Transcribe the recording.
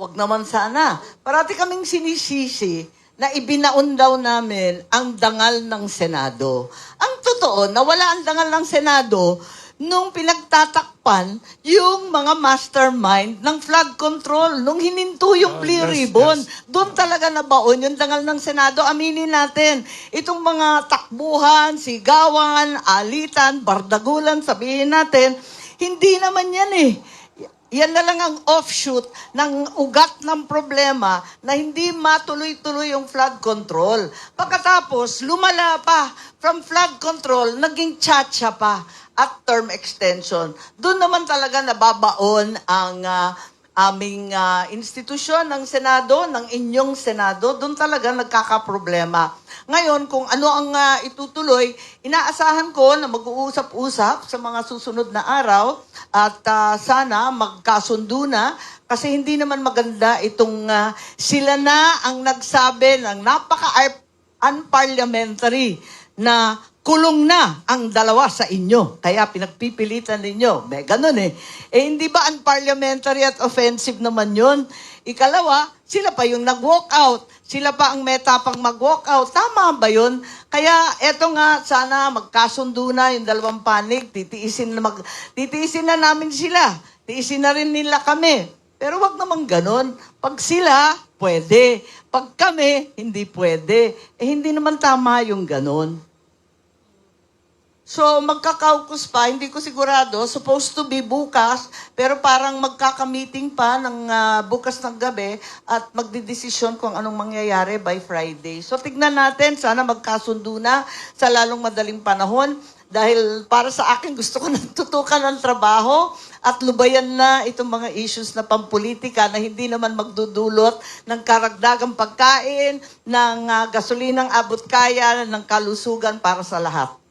Wag naman sana. Parati kaming sinisisi na ibinaon daw namin ang dangal ng Senado. Ang totoo, nawala ang dangal ng Senado nung pinagtatakpan yung mga mastermind ng flood control, nung hininto yung blue ribbon. Doon talaga nabaon yung dangal ng Senado. Aminin natin, itong mga takbuhan, sigawan, alitan, bardagulan, sabihin natin, hindi naman yan eh. Yan na lang ang offshoot ng ugat ng problema na hindi matuloy-tuloy yung flood control. Pagkatapos, lumala pa from flood control, naging tsa-tsa pa at term extension. Doon naman talaga nababaon ang aming institusyon ng Senado, ng inyong Senado. Doon talaga nagkakaproblema. Ngayon, kung ano ang itutuloy, inaasahan ko na mag-uusap-usap sa mga susunod na araw at sana magkasundo na kasi hindi naman maganda itong sila na ang nagsabi ng napaka-unparliamentary na kulong na ang dalawa sa inyo. Kaya pinagpipilitan ninyo. May ganun eh. Eh hindi ba unparliamentary at offensive naman yun? Ikalawa, sila pa yung nag-walk out. Sila pa ang meta pang mag-walk out. Tama ba yun? Kaya eto nga, sana magkasundo na yung dalawang panig. Titiisin na namin sila. Tiisin na rin nila kami. Pero wag naman ganun. Pag sila, pwede. Pag kami, hindi pwede. Eh hindi naman tama yung ganun. So, magka-caucus pa, hindi ko sigurado, supposed to be bukas, pero parang magkaka-meeting pa ng bukas ng gabi at magdidesisyon kung anong mangyayari by Friday. So, tignan natin, sana magkasundo na sa lalong madaling panahon dahil para sa akin gusto ko nang tutukan ng trabaho at lubayan na itong mga issues na pampolitika na hindi naman magdudulot ng karagdagang pagkain, ng gasolinang abot kaya, ng kalusugan para sa lahat.